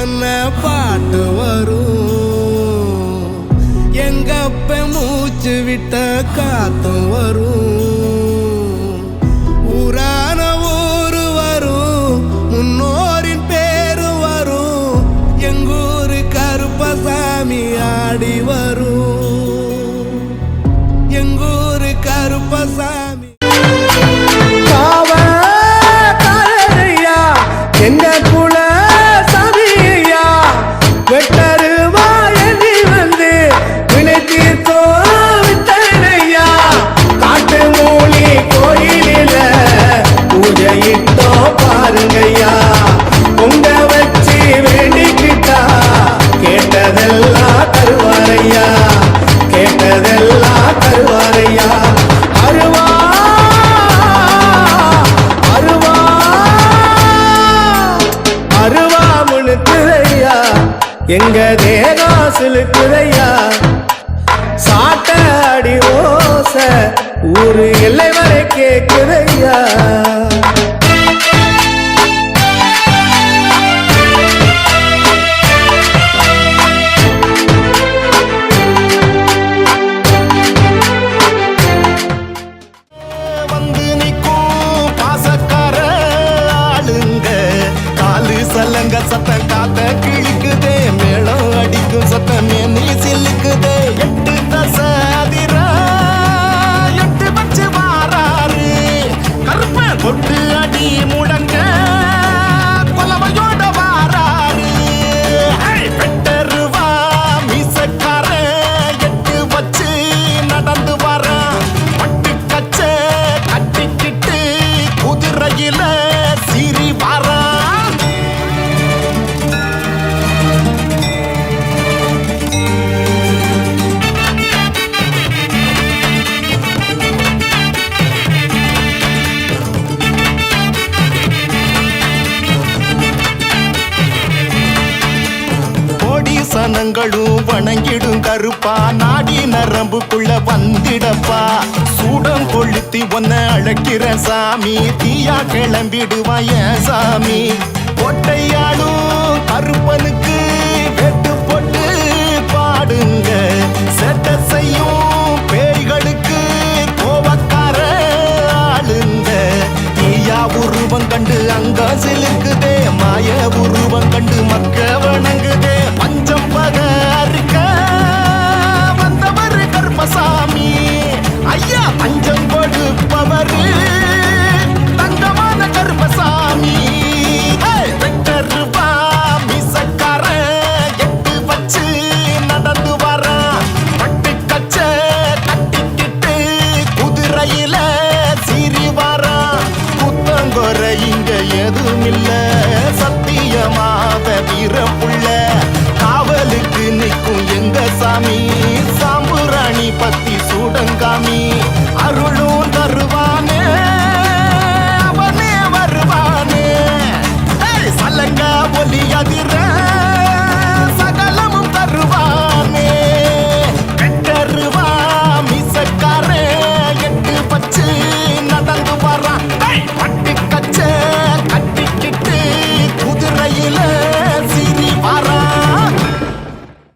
சொன்ன பாட்டு வரும், எங்கப்ப மூச்சு விட்ட காத்தும் வரும், ஊரான ஊரு வரும், முன்னோரின் பேரு வரும், எங்கூரு கருப்பசாமி ஆடி வரும், எங்கூரு கருப்பசாமி எங்க குல சபியா வெட்டருவா எண்ணி வந்து வினை தீர்த்தோ விட்டனையா காட்டு மூலி கோயிலில பூஜையிட்டோ பாருங்கய்யா பொங்க வச்சு வேண்டிக்கிட்டா கேட்டதெல்லாம் தருவாரையா கேட்டதெல்லாம் தருவாரையா அருவா அருவாமுனுக்குதையா எங்க தேகம் சிலுக்குதையா சாட்ட அடி ஓச ஊரு எல்லை வரை கேக்குதையா வந்து நிற்கும் பாசக்கார ஆளுங்க காலு சலங்க சத்தம் காத்த கிழிக்குதே மேளம் அடிக்கும் சத்தம் நீ சில்லுக்குதே எட்டு தசாதிரா எட்டு வச்சு வாராரு கருப்ப கொட்டு அடி முடங்க கொலவையோட வாராரு பெட்டருவா மீசக்கார எட்டு வச்சு நடந்து வரா பட்டு கச்ச கட்டிக்கிட்டு குதிரையில சீறி வாரா சனங்களும் வணங்கிடும் கருப்பா நாடி நரம்புக்குள்ள வந்திடப்பா சூடம் கொளுத்தி ஒன்ன அழைக்கிற சாமி தீயா கிளம்பிடுவாய சாமி கொட்டையாடும் கருப்பனுக்கு வெட்டு போட்டு பாடுங்க செட்ட செய்யும் பேய்களுக்கு கோவக்கார ஆளுங்க தீயா உருவம் கண்டு அங்க சிலுக்குதே மாய உருவம் கண்டு மக்க வணங்குதே பஞ்சம் பகருக்க வந்தவர் கருப்பசாமி ஐயா பஞ்சம் கொடுப்பவர் தங்கமான கருப்பசாமி வெட்டருவா மீசக்கார எட்டு வச்சு நடந்து வரா பட்டு கச்ச கட்டிக்கிட்டு குதிரையில சீறி வரா குத்தங்கொரை இங்க எதுவும் இல்ல சத்தியமாவ வீரப்புள்ள காவலுக்கு நிற்கும் எங்க சாமி சாம்புராணி பத்தி சூடங்காமி அருளும் தருவானே அவனே வருவானே சலங்க ஒலி அதிர சகலமும் தருவானே கட்டருவா